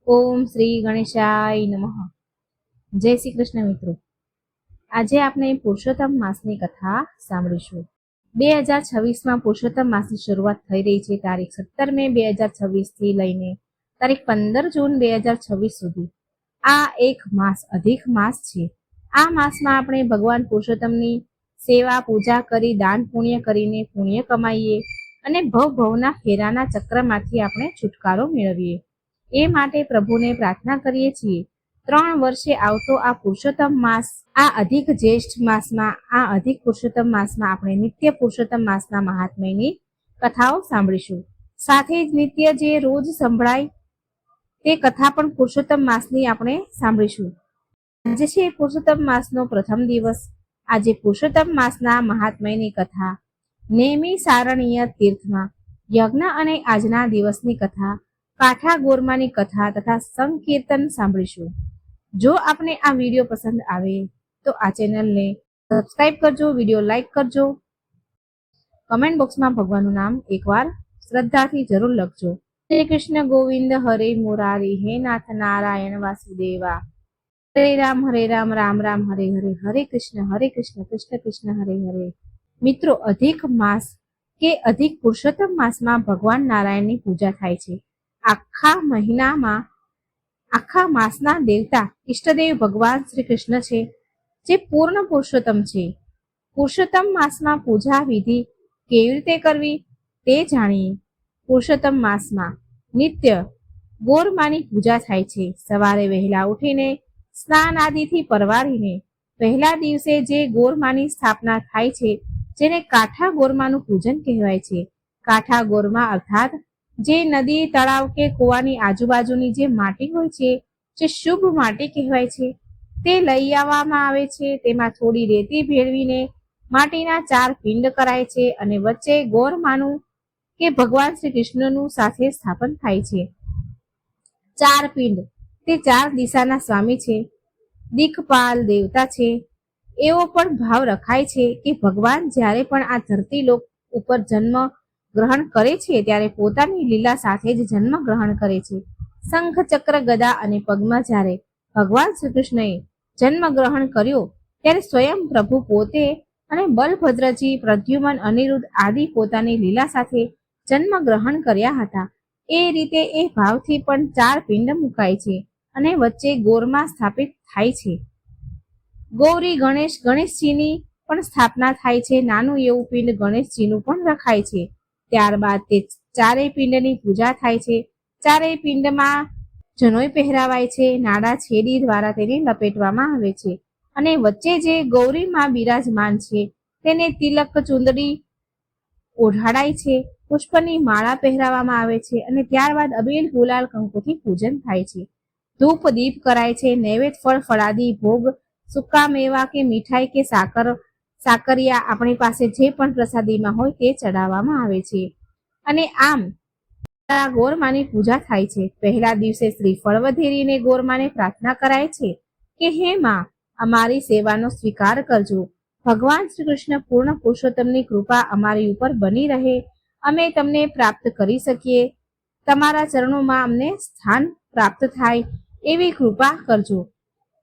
ઓમ શ્રી ગણેશાય નમઃ. જય શ્રી કૃષ્ણ મિત્રો. આજે આપણે પુરુષોત્તમ માસની કથા સાંભળીશું. 2026માં પુરુષોત્તમ માસની શરૂઆત થઈ રહી છે. તારીખ 17 મે 2026 થી લઈને તારીખ 15 જૂન 2026 સુધી આ એક માસ અધિક માસ છે. આ માસમાં આપણે ભગવાન પુરુષોત્તમની સેવા પૂજા કરી દાન પુણ્ય કરીને પુણ્ય કમાઈએ અને ભવના ફેરાના ચક્રમાંથી આપણે છુટકારો મેળવીએ. એ માટે પ્રભુને પ્રાર્થના કરીએ છીએ. 3 વર્ષે આવતો આ પુરુષોત્તમ માસ, આ અધિક જ્યેષ્ઠ માસમાં, આ અધિક પુરુષોત્તમ માસમાં આપણે નિત્ય પુરુષોત્તમ માસના મહાત્મ્યની કથાઓ સાંભળીશું. સાથે જ નિત્ય જે રોજ સંભળાય તે કથા પણ પુરુષોત્તમ માસની આપણે સાંભળીશું. આજે છે પુરુષોત્તમ માસનો પ્રથમ દિવસ. આજે પુરુષોત્તમ માસના મહાત્મ્યની કથા, નેમી સારણીય તીર્થમાં યજ્ઞ અને આજના દિવસની કથા, કાઠા ગોરમાની કથા તથા સંકીર્તન સાંભળીશું. જો આપને આ વિડીયો પસંદ આવે તો આ ચેનલને સબસ્ક્રાઇબ કરજો, વિડીયો લાઈક કરજો, કમેન્ટ બોક્સમાં ભગવાનનું નામ એકવાર શ્રદ્ધાથી જરૂર લખજો. શ્રી કૃષ્ણ ગોવિંદ હરે મુરારી, હે નાથ નારાયણ વાસુદેવા. હરે રામ રામ રામ હરે હરે, હરે કૃષ્ણ કૃષ્ણ કૃષ્ણ હરે હરે. મિત્રો, અધિક માસ કે અધિક પુરુષોત્તમ માસમાં ભગવાન નારાયણની પૂજા થાય છે. આખા મહિનામાં, આખા માસના દેવતા ઈષ્ટદેવ ભગવાન શ્રી કૃષ્ણ છે, જે પૂર્ણ પુરુષોત્તમ છે. પુરુષોત્તમ માસમાં પૂજા વિધિ કેવી રીતે કરવી તે જાણીએ. પુરુષોત્તમ માસમાં નિત્ય ગોરમાની પૂજા થાય છે. સવારે વહેલા ઉઠીને સ્નાન આદિથી પરવારીને પહેલા દિવસે જે ગોરમાની સ્થાપના થાય છે, જેને કાઠા ગોરમાનું પૂજન કહેવાય છે. કાઠા ગોરમા અર્થાત જે નદી, તળાવ કે કુવાની આજુબાજુની જે માટી હોય છે, જે શુભ માટી કહેવાય છે, તે લઈ આવવામાં આવે છે. તેમાં થોડી રેતી ભેળવીને માટીના 4 પિંડ કરાય છે અને વચ્ચે ગોરમાનું કે ભગવાન શ્રી કૃષ્ણનું સાથે સ્થાપન થાય છે. 4 પિંડ તે 4 દિશાના સ્વામી છે, દિક્પાલ દેવતા છે. એવો પણ ભાવ રખાય છે કે ભગવાન જ્યારે પણ આ ધરતી લોક ઉપર જન્મ ગ્રહણ કરે છે, ત્યારે પોતાની લીલા સાથે જ જન્મ ગ્રહણ કરે છે. શંખ, ચક્ર, ગદા અને પગમાં જ્યારે ભગવાન શ્રી કૃષ્ણએ જન્મ ગ્રહણ કર્યો, ત્યારે સ્વયં પ્રભુ પોતે અને બલભદ્રજી, પ્રદ્યુમન, અનિરુદ્ધ આદિ પોતાની લીલા સાથે જન્મ ગ્રહણ કર્યા હતા. એ રીતે એ ભાવથી પણ 4 પિંડ મુકાય છે અને વચ્ચે ગોરમા સ્થાપિત થાય છે. ગૌરી ગણેશજીની પણ સ્થાપના થાય છે. નાનું એવું પિંડ ગણેશજીનું પણ રખાય છે. ત્યારબાદ તે 4 પિંડની પૂજા થાય છે. 4 પિંડમાં જનોઈ પહેરાવાય છે. નાડા છેડી દ્વારા તેને લપેટવામાં આવે છે અને વચ્ચે જે ગૌરી માં બિરાજમાન છે તેને તિલક ચુંદડી ઓઢાડાય છે, પુષ્પની માળા પહેરાવવામાં આવે છે અને ત્યારબાદ અબીલ, ગુલાલ, કંકુથી પૂજન થાય છે. ધૂપ દીપ કરાય છે. નૈવેદ્ય ફળ ફળાદી ભોગ, સૂકા મેવા કે મીઠાઈ કે સાકરિયા આપણી પાસે જે પણ પ્રસાદીમાં હોય તે ચડાવવામાં આવે છે અને આમ ગોરમાની પૂજા થાય છે. પહેલા દિવસે શ્રીફળ વધેરીને ગોરમાને પ્રાર્થના કરાય છે કે હે માં, અમારી સેવાનો સ્વીકાર કરજો. ભગવાન શ્રી કૃષ્ણ પૂર્ણ પુરુષોત્તમની કૃપા અમારી ઉપર બની રહે, અમે તમને પ્રાપ્ત કરી શકીએ, તમારા ચરણોમાં અમને સ્થાન પ્રાપ્ત થાય એવી કૃપા કરજો.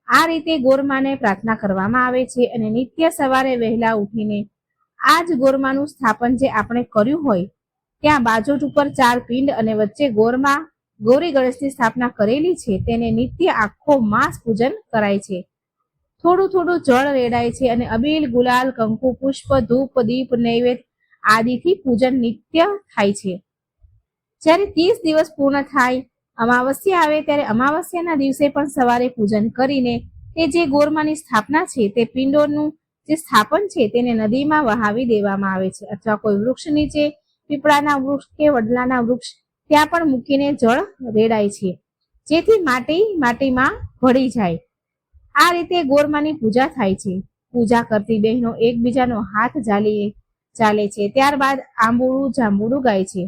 આ રીતે ગોરમાને પ્રાર્થના કરવામાં આવે છે અને નિત્ય સવારે વહેલા ઉઠીને આ જ ગોરમાનું સ્થાપન જે આપણે કર્યું હોય ત્યાં બાજુ ઉપર 4 પિંડ અને વચ્ચે ગૌરી ગણેશની સ્થાપના કરેલી છે, તેને નિત્ય આખો માસ પૂજન કરાય છે. થોડું થોડું જળ રેડાય છે અને અબીલ, ગુલાલ, કંકુ, પુષ્પ, ધૂપ, દીપ, નૈવેદ્ય આદિથી પૂજન નિત્ય થાય છે. જ્યારે 30 દિવસ પૂર્ણ થાય, અમાવસ્યા આવે, ત્યારે અમાવસ્યાના દિવસે પણ સવારે પૂજન કરીને તે જે ગોરમાની સ્થાપના છે, તે પિંડોનું જે સ્થાપન છે તેને નદીમાં વહાવી દેવામાં આવે છે અથવા કોઈ વૃક્ષ નીચે, પીપળાના વૃક્ષ કે વડલાના વૃક્ષ ત્યાં પણ મૂકીને જળ રેડાય છે, જેથી માટીમાં ભળી જાય. આ રીતે ગોરમાની પૂજા થાય છે. પૂજા કરતી બહેનો એકબીજાનો હાથ ચાલે છે. ત્યારબાદ આંબુડું જાંબુડું ગાય છે.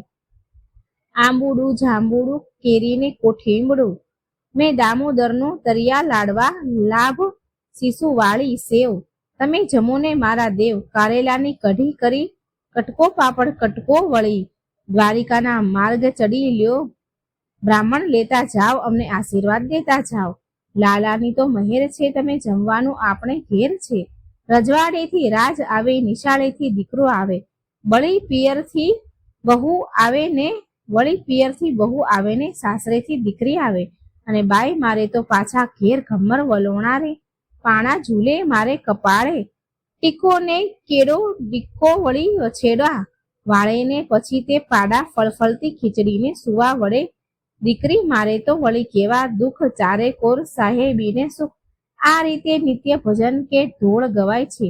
આંબુડું જાંબુડું કેરીને કોઠીમડું, મેં દામોદરનું તરિયા લાડવા, લાભ શીશુ વાળી સેવ, તમે જમો ને મારા દેવ, કારેલાની કઢી કરી, કટકો પાપડ કટકો વળી, દ્વારિકાના માર્ગ ચડી લ્યો, બ્રાહ્મણ લેતા જાઓ, અમને આશીર્વાદ દેતા જાઓ. લાલાની તો મહેર છે, તમે જમવાનું આપણે ઘેર છે. રજવાડેથી રાજ આવે, નિશાળેથી દીકરો આવે, બળી પિયરથી બહુ આવે ને સાસરેથી દીકરી આવે. અને બાઈ મારે તો પાછા ઘેર ઘમ્મર વલોણારે, પાણા ઝૂલે મારે કપાળે, ટીકો ને કેળો ડીકો વળી છેડા વાળે ને પછી તે પાડા ફળફળતી ખીચડીને સુવા વડે. દીકરી મારે તો વળી કેવા દુઃખ, ચારે કોર સાહેબીને સુખ. આ રીતે નિત્ય ભજન કે ઢોળ ગવાય છે,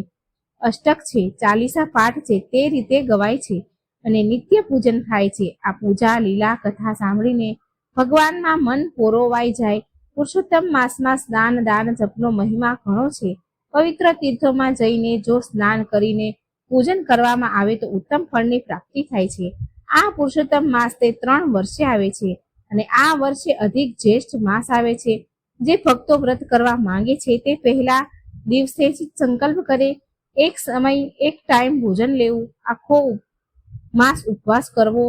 અષ્ટક છે, ચાલીસા પાઠ છે, તે રીતે ગવાય છે અને નિત્ય પૂજન થાય છે. આ પૂજા લીલા કથા સાંભળીને ભગવાનમાં મન પોરોવાઈ જાય. પુરુષોત્તમ માસમાં સ્નાન દાન જપનો મહિમા ઘણો છે. પવિત્ર તીર્થોમાં જઈને જો સ્નાન કરીને પૂજન કરવામાં આવે તો ઉત્તમ ફળની પ્રાપ્તિ થાય છે. આ પુરુષોત્તમ માસ તે 3 વર્ષે આવે છે અને આ વર્ષે અધિક જ્યેષ્ઠ માસ આવે છે. જે ભક્તો વ્રત કરવા માંગે છે તે પહેલા દિવસે જ સંકલ્પ કરે, એક ટાઈમ ભોજન લેવું, આખો માસ ઉપવાસ કરવો,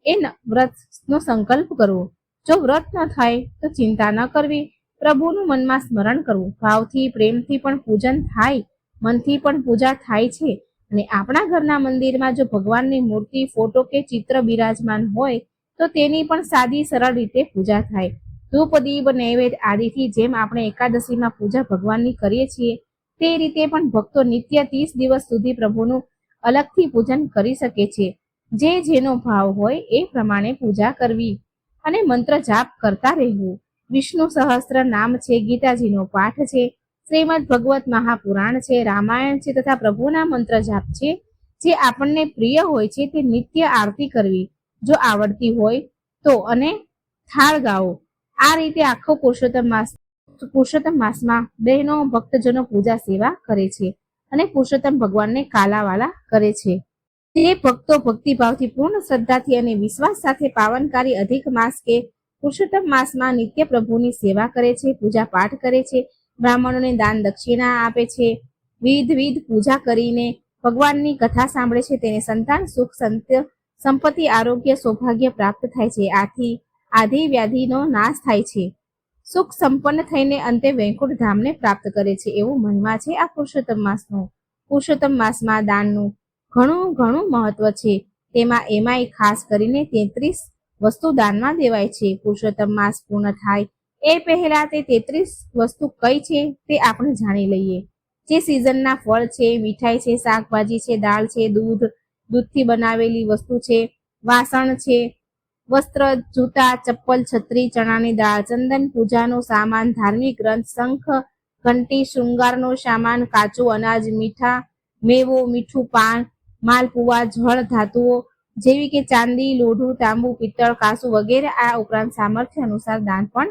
એ વ્રતનો સંકલ્પ કરવો. જો વ્રત ન થાય તો ચિંતા ન કરવી, પ્રભુનું મનમાં સ્મરણ કરવું. ભાવથી પ્રેમથી પણ પૂજન થાય, મનથી પણ પૂજા થાય છે. અને આપણા ઘરના મંદિરમાં જો ભગવાનની મૂર્તિ, ફોટો કે ચિત્ર બિરાજમાન હોય તો તેની પણ સાદી સરળ રીતે પૂજા થાય. ધૂપ દીપ નૈવેદ્ય આદિથી જેમ આપણે એકાદશીમાં પૂજા ભગવાનની કરીએ છીએ તે રીતે પણ ભક્તો નિત્ય 30 દિવસ સુધી પ્રભુનું અલગથી પૂજન કરી શકે છે. જે જેનો ભાવ હોય એ પ્રમાણે પૂજા કરવી અને મંત્ર જાપ કરતા રહેવું. વિષ્ણુ સહસ્ત્ર નામ છે, ગીતાજીનો પાઠ છે, શ્રીમદ ભગવત મહાપુરાણ છે, રામાયણ છે તથા પ્રભુના મંત્ર જાપ છે. જે આપણને પ્રિય હોય છે તે નિત્ય આરતી કરવી જો આવડતી હોય તો, અને થાળ ગાવો. આ રીતે આખો પુરુષોત્તમ માસમાં બહેનો ભક્તજનો પૂજા સેવા કરે છે અને પુરુષોત્તમ ભગવાનને કાલાવાલા કરે છે. જે ભક્તો ભક્તિભાવથી પૂર્ણ શ્રદ્ધાથી અને વિશ્વાસ સાથે પાવનકારી અધિક માસ કે પુરુષોત્તમ માસમાં નિત્ય પ્રભુની સેવા કરે છે, પૂજા પાઠ કરે છે, બ્રાહ્મણોને દાન દક્ષિણા આપે છે, વિવિધ પૂજા કરીને ભગવાનની કથા સાંભળે છે, તેને સંતાન સુખ, સંપત્તિ, આરોગ્ય, સૌભાગ્ય પ્રાપ્ત થાય છે. આથી આધિ વ્યાધિનો નાશ થાય છે. સુખ સંપન્ન થઈને અંતે વૈકુંઠ ધામને પ્રાપ્ત કરે છે. એવું મહિમા છે આ પુરુષોત્તમ માસનો. પુરુષોત્તમ માસમાં દાનનું ઘણું મહત્વ છે. એમાંય ખાસ કરીને 33 વસ્તુ દાનમાં દેવાય છે. પુરુષોત્તમ માસ પૂર્ણ થાય એ પહેલા તે 33 વસ્તુ કઈ છે તે આપણે જાણી લઈએ. જે સિઝનના ફળ છે, મીઠાઈ છે, શાકભાજી છે, દાળ છે, દૂધથી બનાવેલી વસ્તુ છે, વાસણ છે, વસ્ત્ર, જૂતા, ચપ્પલ, છત્રી, ચણાની દાળ, ચંદન, પૂજાનો સામાન, ધાર્મિક ગ્રંથ, શંખ, ઘંટી, શૃંગારનો સામાન, કાચું અનાજ, મેવો, મીઠું પાન, માલપુઆ, જળ, ધાતુઓ જેવી કે ચાંદી, લોઢું, તાંબુ, પિત્તળ, કાંસુ વગેરે. આ ઉપરાંત સામર્થ્ય અનુસાર દાન પણ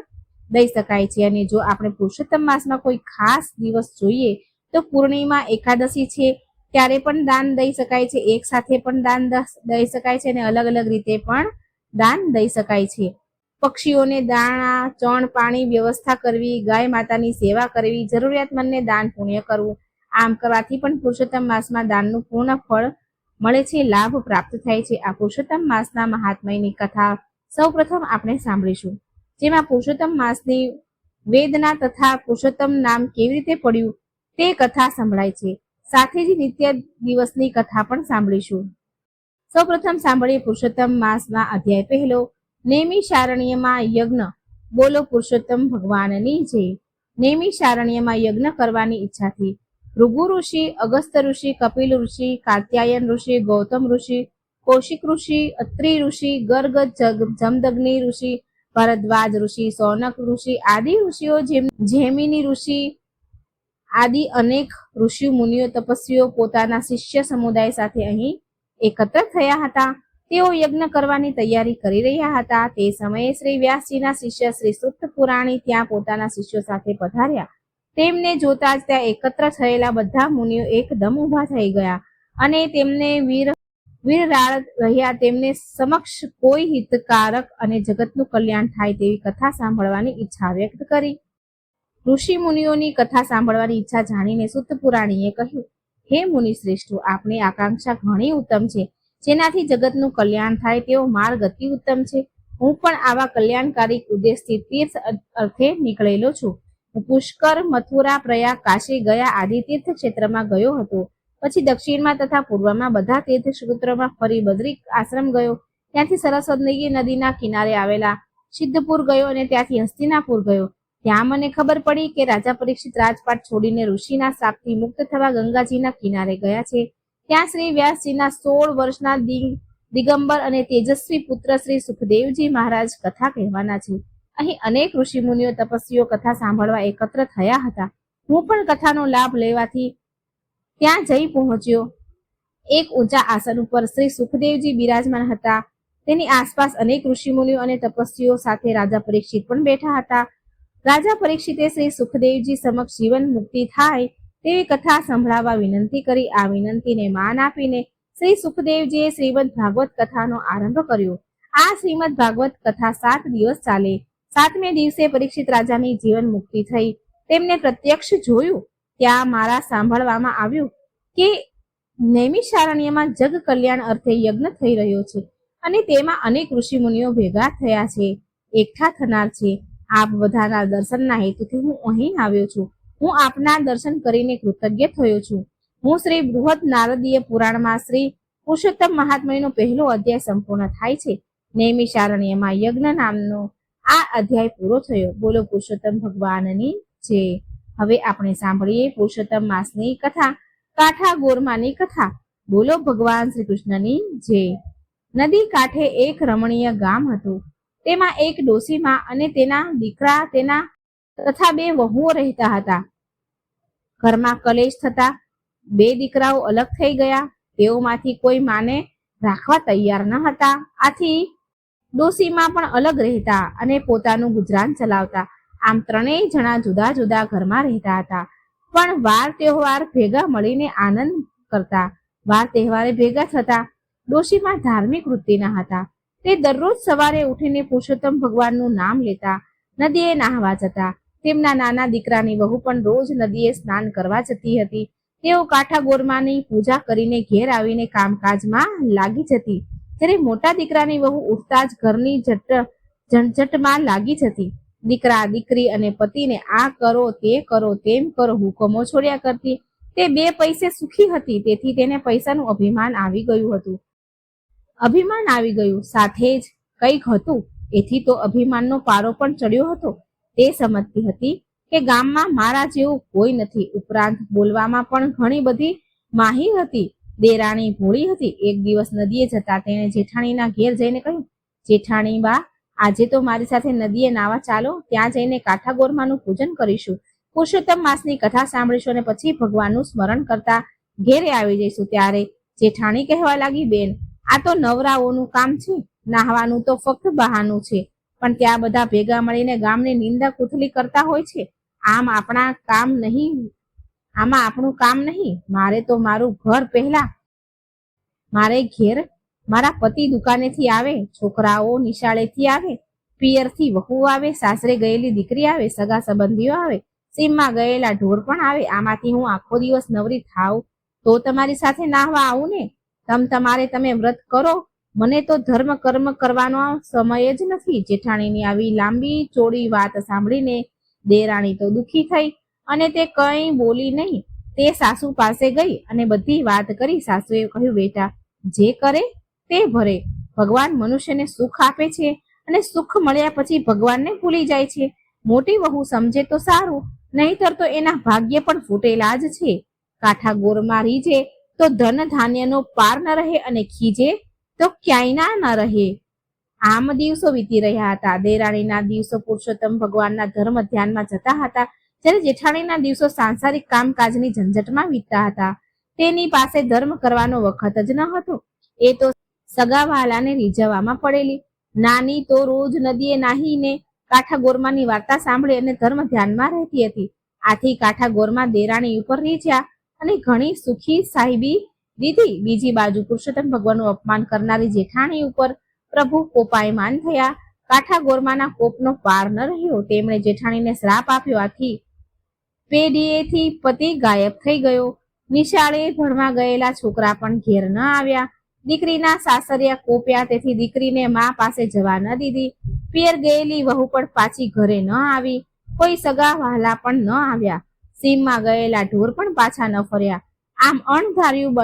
દઈ શકાય છે. અને જો આપણે પુરુષોત્તમ માસમાં કોઈ ખાસ દિવસ જોઈએ તો પૂર્ણિમા, એકાદશી છે ત્યારે પણ દાન દઈ શકાય છે, એક સાથે પણ દાન દઈ શકાય છે અને અલગ અલગ રીતે પણ દાન દઈ શકાય છે. પક્ષીઓને દાણા, ચણ, પાણી વ્યવસ્થા કરવી, ગાય માતાની સેવા કરવી, જરૂરિયાતમંદને દાન પુણ્ય કરવું. આમ કરવાથી પણ પુરુષોત્તમ માસમાં દાનનું પૂર્ણ ફળ મળે છે, લાભ પ્રાપ્ત થાય છે. આ પુરુષોત્તમ માસના મહાત્મ્યની કથા સૌપ્રથમ આપણે સાંભળીશું, જેમાં પુરુષોત્તમ માસની વેદના તથા પુરુષોત્તમ નામ કેવી રીતે પડ્યું તે કથા સંભળાય છે. સાથે જ નિત્ય દિવસની કથા પણ સાંભળીશું. સૌપ્રથમ સાંભળીએ પુરુષોત્તમ માસમાં અધ્યાય પહેલો, નૈમિષારણ્યમાં યજ્ઞ. બોલો પુરુષોત્તમ ભગવાનની જય. નૈમિષારણ્યમાં યજ્ઞ કરવાની ઈચ્છાથી ભૃગુ ઋષિ, અગસ્ત્ય ઋષિ, કપિલ ઋષિ, કાત્યાયન ઋષિ, ગૌતમ ઋષિ, કૌશિક ઋષિ, અત્રિ ઋષિ, ગર્ગ, જમદગ્નિ ઋષિ, ભરદ્વાજ ઋષિ, સૌનક ઋષિ આદિ ઋષિઓ, જૈમિની ઋષિ આદિ અનેક ઋષિ મુનિઓ, તપસ્વીઓ પોતાના શિષ્ય સમુદાય સાથે અહીં એકત્ર થયા હતા. તેઓ યજ્ઞ કરવાની તૈયારી કરી રહ્યા હતા. તે સમયે શ્રી વ્યાસજીના શિષ્ય શ્રી સુત પુરાણી ત્યાં પોતાના શિષ્યો સાથે પધાર્યા. તેમને જોતા જ ત્યાં એકત્ર થયેલા બધા મુનિઓ એકદમ ઊભા થઈ ગયા અને તેમને વીરરાળ રહ્યા. તેમને સમક્ષ કોઈ હિતકારક અને જગતનું કલ્યાણ થાય તેવી કથા સાંભળવાની ઈચ્છા વ્યક્ત કરી. ઋષિ મુનિઓની કથા સાંભળવાની ઈચ્છા જાણીને સુત પુરાણીએ કહ્યું, હે મુનિ શ્રેષ્ઠો, આપની આકાંક્ષા ઘણી ઉત્તમ છે. જેનાથી જગતનું કલ્યાણ થાય તેવો માર્ગ અતિ ઉત્તમ છે. હું પણ આવા કલ્યાણકારી ઉદ્દેશથી તીર્થ અર્થે નીકળેલો છું. હું પુષ્કર, મથુરા, પ્રયાગ, કાશી ગયા આદિ તીર્થ ક્ષેત્રમાં ગયો હતો. પછી દક્ષિણમાં તથા પૂર્વમાં બધા તીર્થ ક્ષેત્રોમાં ફરી બદ્રિક આશ્રમ ગયો. ત્યાંથી સરસ્વતી નદીના કિનારે આવેલા સિદ્ધપુર ગયો અને ત્યાંથી હસ્તિનાપુર ગયો. ત્યાં મને ખબર પડી કે રાજા પરીક્ષિત રાજપાટ છોડીને ઋષિના શાપથી મુક્ત થવા ગંગાજીના કિનારે ગયા છે. ત્યાં શ્રી વ્યાસજીના 16 વર્ષના દિગંબર અને તેજસ્વી પુત્ર શ્રી સુખદેવજી મહારાજ કથા કહેવાના છે. અહીં અનેક ઋષિમુનિઓ તપસ્વીઓ કથા સાંભળવા એકત્ર થયા હતા. હું પણ કથાનો લાભ લેવાથી ત્યાં જઈ પહોંચ્યો. એક ઊંચા આસન ઉપર શ્રી સુખદેવજી બિરાજમાન હતા. તેની આસપાસ અનેક ઋષિમુનિઓ અને તપસ્વીઓ સાથે રાજા પરીક્ષિત પણ બેઠા હતા. રાજા પરીક્ષિતે શ્રી સુખદેવજી સમક્ષ જીવન મુક્તિ થાય તેવી કથા સંભળાવવા વિનંતી કરી. આ વિનંતીને માન આપીને શ્રી સુખદેવજીએ શ્રીમદ ભાગવત કથાનો આરંભ કર્યો. આ શ્રીમદ ભાગવત કથા 7 દિવસ ચાલે. 7મે દિવસે પરીક્ષિત રાજાની જીવન મુક્તિ થઈ. તેમને પ્રત્યક્ષ જોયું. ત્યાં મારા સાંભળવામાં આવ્યું કે નૈમિષારણ્યમાં જગ કલ્યાણ અર્થે યજ્ઞ થઈ રહ્યો છે અને તેમાં અનેક ઋષિમુનિઓ ભેગા થયા છે, એકઠા થનાર છે. આપ બધાના દર્શનના હેતુથી હું અહીં આવ્યો છું. હું આપના દર્શન કરીને કૃતજ્ઞ થયો છું. હું શ્રી બૃહદ નારદીય પુરાણમાં શ્રી પુરુષોત્તમ મહાત્મ્યનો પહેલો અધ્યાય સંપૂર્ણ થાય છે. નૈમિષારણ્યમાં યજ્ઞ નામનો આ અધ્યાય પૂરો થયો. બોલો પુરુષોત્તમ ભગવાનની જય. હવે આપણે સાંભળીએ પુરુષોત્તમ માસની કથા, કાંઠા ગોરમાની કથા. બોલો ભગવાન શ્રી કૃષ્ણની જય. નદી કાંઠે એક રમણીય ગામ હતું. તેમાં એક ડોસીમા અને તેના દીકરા તથા 2 વહુઓ રહેતા હતા. ઘરમાં કલેશ થતા 2 દીકરાઓ અલગ થઈ ગયા. તેઓમાંથી કોઈ માને રાખવા તૈયાર ન હતા. આથી ડોસીમા પણ અલગ રહેતા અને પોતાનું ગુજરાન ચલાવતા. આમ 3 જણા જુદા જુદા ઘરમાં રહેતા હતા, પણ વાર તહેવાર ભેગા મળીને આનંદ કરતા. વાર તહેવારે ભેગા થતા. ડોશીમાં ધાર્મિક વૃત્તિના હતા. તે દરરોજ સવારે ઉઠીને પુરુષોત્તમ ભગવાનનું નામ લેતા. નદીએ નાહવા જતા. તેમના નાના દીકરાની વહુ પણ રોજ નદીએ સ્નાન કરવા જતી હતી. તેઓ કાંઠા ગોરમાની પૂજા કરીને ઘેર આવીને કામકાજમાં લાગી જતી. જ્યારે મોટા દીકરાની વહુ ઉઠતા જ ઘરની ઝંઝટમાં લાગી જતી. દીકરા દીકરી અને પતિને આ કરો તે કરો તેમ કરો હુકમો છોડ્યા કરતી. તે 2 પૈસે સુખી હતી, તેથી તેને પૈસાનું અભિમાન આવી ગયું. સાથે જ કંઈક હતું, એથી તો અભિમાનનો પારો પણ ચડ્યો હતો. તે સમજતી હતી કે ગામમાં મારા જેવું કોઈ નથી. ઉપરાંત બોલવામાં પણ ઘણી બધી માહિર હતી. દેરાણી ભોળી હતી. એક દિવસ નદીએ જતા તેણે જેઠાણીના ઘેર જઈને કહ્યું, જેઠાણી બા, આજે તો મારી સાથે નદીએ નાવા ચાલો. ત્યાં જઈને કાંઠા ગોરમાનું પૂજન કરીશું, પુરુષોત્તમ માસની કથા સાંભળીશું અને પછી ભગવાનનું સ્મરણ કરતા ઘેરે આવી જઈશું. ત્યારે જેઠાણી કહેવા લાગી, બેન, આ તો નવરાઓનું કામ છે. નાહવાનું તો ફક્ત બહાનું છે, પણ ત્યાં બધા ભેગા મળીને ગામની નિંદા કુથલી કરતા હોય છે. આમાં આપણું કામ નહીં. મારે તો મારું ઘર પહેલા. મારે ઘેર મારા પતિ દુકાનેથી આવે, છોકરાઓ નિશાળેથી આવે, પિયરથી વહુ આવે, સાસરે ગયેલી દીકરી આવે, સગા સંબંધીઓ આવે, સીમમાં ગયેલા ઢોર પણ આવે. આમાંથી હું આખો દિવસ નવરી થાવ તો તમારી સાથે નાહવા આવું ને? તમે વ્રત કરો. મને તો ધર્મ કર્મ કરવાનો સમય જ નથી. જેઠાણીની આવી લાંબી ચોડી વાત સાંભળીને દેરાણી તો દુઃખી થઈ અને તે કંઈ બોલી નહીં. તે સાસુ પાસે ગઈ અને બધી વાત કરી. સાસુએ કહ્યું, બેટા, જે કરે તે ભરે. ભગવાન મનુષ્યને સુખ આપે છે અને સુખ મળ્યા પછી ભગવાનને ભૂલી જાય છે. મોટી વહુ સમજે તો સારું, નહીતર તો એના ભાગ્ય પણ ફૂટેલા જ છે. કાંઠા ગોરમાં રીજે તો ધન ધાન્યનો પાર ન રહે અને ખીજે તો ક્યાંય ન રહે. આમ દિવસો વીતી રહ્યા હતા. દેરાણીના દિવસો પુરુષોત્તમ ભગવાનના ધર્મ ધ્યાનમાં જતા હતા, જ્યારે જેઠાણીના દિવસો સાંસારિક કામકાજની ઝંઝટમાં વીતતા હતા. તેની પાસે ધર્મ કરવાનો વખત જ ન હતો. એ તો સગાવાલાને રીઝવવામાં પડેલી. નાની તો રોજ નદીએ નાહીને કાંઠા ગોરમાની વાર્તા સાંભળી અને ધર્મ ધ્યાનમાં રહેતી હતી. આથી કાંઠા ગોરમાં દેરાણી ઉપર રીઝ્યા અને ઘણી સુખી સાહેબી દીધી. બીજી બાજુ પુરુષોત્તમ ભગવાનનું અપમાન કરનારી જેઠાણી ઉપર પ્રભુ કોપાયમાન થયા. કાંઠા ગોરમાના કોપનો પાર ન રહ્યો. તેમણે જેઠાણીને શ્રાપ આપ્યો. આથી પેઢીએથી પતિ ગાયબ થઈ ગયો. નિશાળે ભણવા ગયેલા છોકરા પણ ઘેર ન આવ્યા. દીકરીના સાસરિયા કોપ્યા, તેથી દીકરીને મા પાસે જવા ન દીધી. પિયર ગયેલી વહુ પણ પાછી ઘરે ન આવી. કોઈ સગા વહાલા પણ ન આવ્યા. સીમમાં ગયેલા ઢોર પણ પાછા ન ફર્યા. આમ અણધાર્યું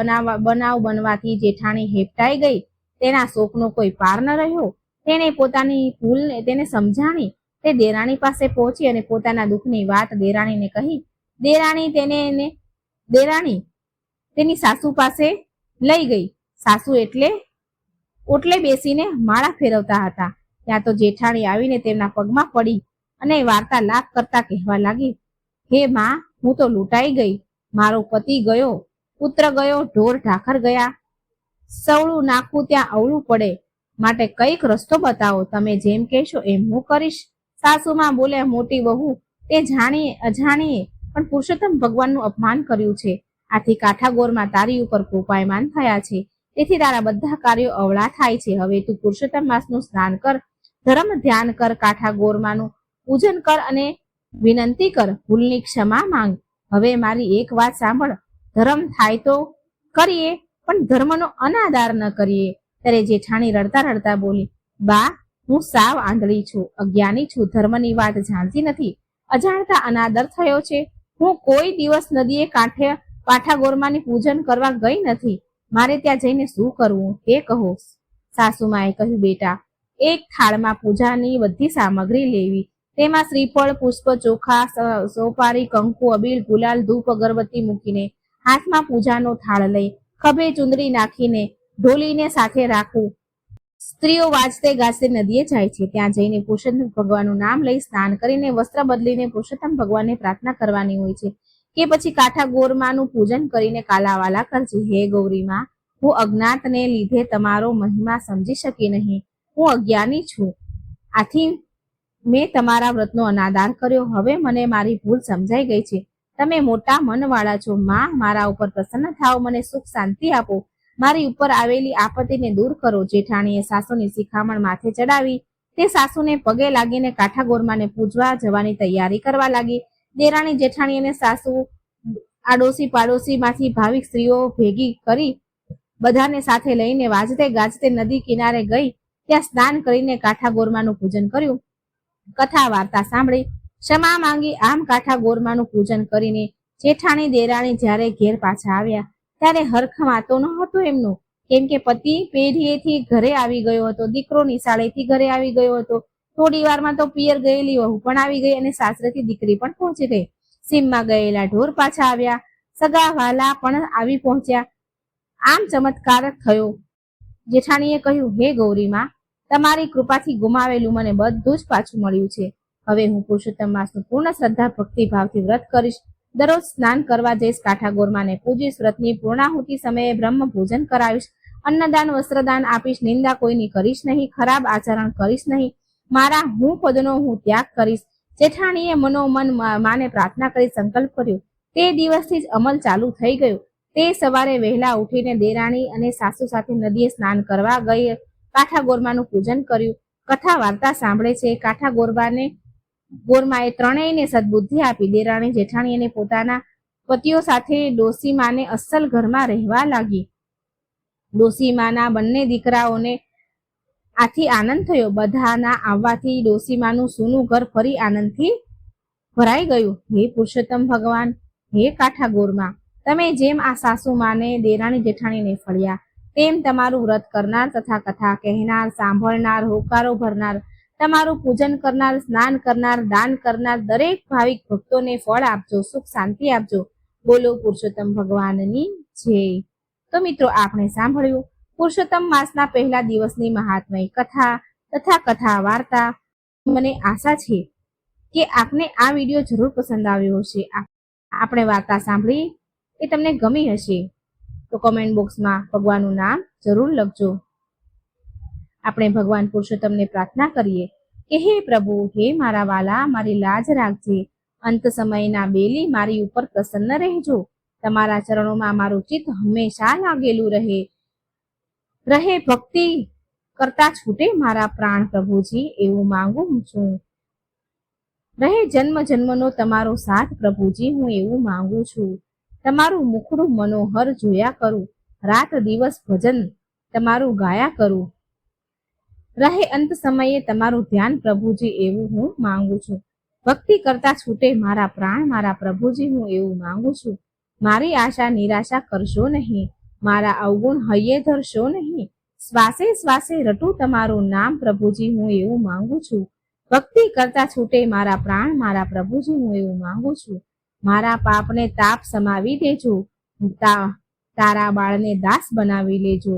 બનાવ બનવાથી જેઠાણી હેપટાઈ ગઈ. તેના શોકનો કોઈ પાર ન રહ્યો. તેણે પોતાની ભૂલને તેને સમજાણી. તે દેરાણી પાસે પહોંચી અને પોતાના દુઃખની વાત દેરાણીને કહી. દેરાણી તેની સાસુ પાસે લઈ ગઈ. સાસુ ઓટલે બેસીને માળા ફેરવતા હતા. ત્યાં તો જેઠાણી આવીને તેમના પગમાં પડી અને વાર્તાલાપ કરતા કહેવા લાગી, હે માં, હું તો લૂંટાઈ ગઈ. મારો પતિ ગયો, પુત્ર ગયો, ઢોર ઢાખર ગયા. સવળું નાખવું ત્યાં અવળું પડે, માટે કઈક રસ્તો બતાવો. તમે જેમ કહેશો એમ હું કરીશ. સાસુમાં બોલ્યા, મોટી વહુ, તે જાણીએ અજાણીએ પણ પુરુષોત્તમ ભગવાનનું અપમાન કર્યું છે. આથી કાઠાગોરમાં તારી ઉપર કોપાયમાન થયા છે. તેથી તારા બધા કાર્યો અવળા થાય છે. હવે તું પુરુષોત્તમ માસનું સ્નાન કર, ધર્મ ધ્યાન કર, કાઠાગોરમાનું પૂજન કર અને વિનંતી કર, ભૂલની ક્ષમા માંગ. હવે મારી એક વાત સાંભળ, ધર્મ થાય તો કરીએ, પણ ધર્મનો અનાદાર ન કરીએ. ત્યારે જેઠાણી રડતા રડતા બોલી, બા, હું સાવ આંધળી છું, અજ્ઞાની છું, ધર્મની વાત જાણતી નથી. અજાણતા અનાદર થયો છે. હું કોઈ દિવસ નદીએ કાંઠે કાઠાગોરમાની પૂજન કરવા ગઈ નથી. મારે ત્યાં જઈને શું કરવું તે કહો. સાસુમાએ કહ્યું, બેટા, એક થાળમાં પૂજાની બધી સામગ્રી લેવી. તેમાં શ્રીફળ, પુષ્પ, ચોખા, સોપારી, કંકુ, અબીલ, ગુલાલ, ધૂપ, અગરબત્તી મૂકીને હાથમાં પૂજાનો થાળ લઈ ખભે ચુંદડી નાખીને ઢોલીને સાથે રાખવું. સ્ત્રીઓ વાજતે ગાજતે નદીએ જાય છે. ત્યાં જઈને પુરુષોત્તમ ભગવાનનું નામ લઈ સ્નાન કરીને વસ્ત્ર બદલીને પુરુષોત્તમ ભગવાનને પ્રાર્થના કરવાની હોય છે. કે પછી કાઠાગોરમાનું પૂજન કરીને કાલાવાલા કરજે. હે ગૌરીમાં, હું અજ્ઞાતને લીધે તમારો મહિમા સમજી શકી નહીં. હું અજ્ઞાની છું, આથી મેં તમારા વ્રતનો અનાદાર કર્યો. હવે મને મારી ભૂલ સમજાઈ ગઈ છે. તમે મોટા મનવાળા છો. માં, મારા ઉપર પ્રસન્ન થાઓ, મને સુખ શાંતિ આપો, મારી ઉપર આવેલી આપત્તિને દૂર કરો. જેઠાણીએ સાસુની શિખામણ માથે ચડાવી. તે સાસુને પગે લાગીને કાઠાગોરમાને પૂજવા જવાની તૈયારી કરવા લાગી. દેરાણી જેઠાણી અને સાસુ આડોશી પાડોશીમાંથી ભાવિક સ્ત્રીઓ ભેગી કરી બધાને સાથે લઈને વાજતે ગાજતે નદી કિનારે ગઈ. ત્યાં સ્નાન કરીને કાઠાગોરમાનું પૂજન કર્યું. કથા વાર્તા સાંભળી, ક્ષમા માંગી. આમ કાઠાગોરમાનું પૂજન કરીને જેઠાણી દેરાણી જ્યારે ઘેર પાછા આવ્યા ત્યારે હરખ માતો ન હતો એમનો. કેમ કે પતિ પેઢીએથી ઘરે આવી ગયો હતો, દીકરો નિશાળેથી ઘરે આવી ગયો હતો. થોડી વારમાં તો પિયર ગયેલી વહુ પણ આવી ગઈ અને સાસરેથી દીકરી પણ પહોંચી ગઈ. સીમમાં ગયેલા ઢોર પાછા આવ્યા, સગા વાલા પણ આવી પહોંચ્યા. આમ ચમત્કાર થયો. જેઠાણીએ કહ્યું, હે ગૌરીમાં, તમારી કૃપાથી ગુમાવેલું મને બધું જ પાછું મળ્યું છે. હવે હું પુરુષોત્તમ માસનું પૂર્ણ શ્રદ્ધા ભક્તિભાવથી વ્રત કરીશ. દરરોજ સ્નાન કરવા જઈશ, કાઠાગોરમાને પૂજીશ, વ્રતની પૂર્ણાહુતિ સમયે બ્રહ્મ ભોજન કરાવીશ, અન્નદાન વસ્ત્રદાન આપીશ, નિંદા કોઈની કરીશ નહીં, ખરાબ આચરણ કરીશ નહીં. મારા હું પદનો હું ત્યાગ કરીશ. જેઠાણીએ મનોમન માને પ્રાર્થના કરી સંકલ્પ કર્યો. તે દિવસથી જ અમલ ચાલુ થઈ ગયો. તે સવારે વહેલા ઉઠીને દેરાણી અને સાસુ સાથે નદીએ સ્નાન કરવા ગઈ. કાઠાગોરમાનું પૂજન કર્યું. કથા વાર્તા સાંભળે છે. ગોરમાએ ત્રણેયને સદબુદ્ધિ આપી. દેરાણી જેઠાણી અને પોતાના પતિઓ સાથે ડોસીમાને અસલ ઘરમાં રહેવા લાગી. ડોસીમાના બંને દીકરાઓને આથી આનંદ થયો. બધાના આવવાથી ડોસીમાનું સૂનું ઘર ફરી આનંદથી ભરાઈ ગયું. હે પુરુષોત્તમ ભગવાન, હે કાઠાગોરમા, તમે જેમ આ સાસુમાને દેરાણી જેઠાણીને ફળ્યા, તેમ તમારું વ્રત કરનાર તથા કથા કહેનાર, સાંભળનાર, હોકારો ભરનાર, તમારું પૂજન કરનાર, સ્નાન કરનાર, દાન કરનાર દરેક ભાવિક ભક્તોને ફળ આપજો, સુખ શાંતિ આપજો. બોલો પુરુષોત્તમ ભગવાનની જય. તો મિત્રો, આપણે સાંભળ્યું પુરુષોત્તમ માસના પહેલા દિવસની મહાત્મય કથા તથા કથા વાર્તા. મને આશા છે કે આપને આ વિડીયો જરૂર પસંદ આવ્યો હશે. આપણે વાર્તા સાંભળી એ તમને ગમી હશે તો કમેન્ટ બોક્સમાં ભગવાનનું નામ જરૂર લખજો. આપણે ભગવાન પુરુષોત્તમને પ્રાર્થના કરીએ કે હે પ્રભુ, હે મારા વાલા, મારી લાજ રાખજે. અંત સમયના બેલી મારી ઉપર પ્રસન્ન રહેજો. તમારા ચરણોમાં મારું ચિત્ત હંમેશા લાગેલું રહે ભક્તિ કરતા છૂટે મારા પ્રાણ પ્રભુજી, એવું માંગુ છું. રહે જન્મ જન્મનો તમારો સાથ પ્રભુજી, હું એવું માંગુ છું. તમારું મુખડું મનોહર જોયા કરું, રાત દિવસ ભજન તમારું ગાયા કરું. રહે અંત સમયે તમારું ધ્યાન પ્રભુજી એવું હું માંગુ છું. ભક્તિ કરતા છૂટે મારા પ્રાણ મારા પ્રભુજી હું એવું માંગુ છું. મારી આશા નિરાશા કરશો નહીં, મારા અવગુણ હૈયે ધરશો નહીં. શ્વાસે શ્વાસે રટું તમારું નામ પ્રભુજી હું એવું માંગુ છું. ભક્તિ કરતા છૂટે મારા પ્રાણ મારા પ્રભુજી હું એવું માંગુ છું. મારા પાપને તાપ સમાવી દેજો, તારા બાળને દાસ બનાવી લેજો.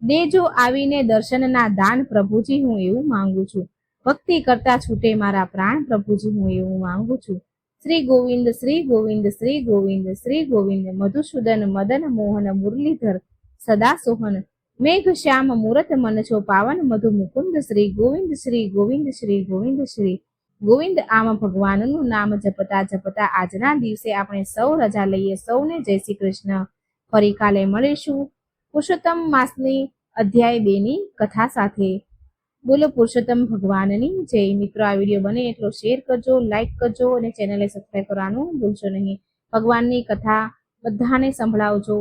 દેજો આવીને દર્શનના દાન પ્રભુજી હું એવું માંગુ છું. ભક્તિ કરતા છૂટે મારા પ્રાણ પ્રભુજી હું એવું માંગુ છું. શ્રી ગોવિંદ શ્રી ગોવિંદ શ્રી ગોવિંદ શ્રી ગોવિંદ મધુસૂદન મદન મોહન મુરલીધર સદા સોહન મેઘ શ્યામ મૂરત મન છો પાવન મધુ મુકુંદ શ્રી ગોવિંદ શ્રી ગોવિંદ શ્રી ગોવિંદ શ્રી ગોવિંદ. આમ ભગવાનનું નામ જપતા જપતા આજના દિવસે આપણે સૌ રજા લઈએ. સૌને જય શ્રી કૃષ્ણ. ફરી કાલે મળીશું પુરુષોત્તમ માસની અધ્યાય 2 ની કથા સાથે. બોલો પુરુષોત્તમ ભગવાનની જય. મિત્રો, આ વિડીયો બને એટલો શેર કરજો, લાઈક કરજો અને ચેનલને સબસ્ક્રાઈબ કરવાનું ભૂલશો નહીં. ભગવાનની કથા બધાને સંભળાવજો.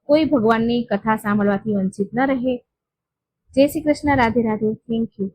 કોઈ ભગવાનની કથા સાંભળવાથી વંચિત ન રહે. જય શ્રી કૃષ્ણ. રાધે રાધે. Thank you.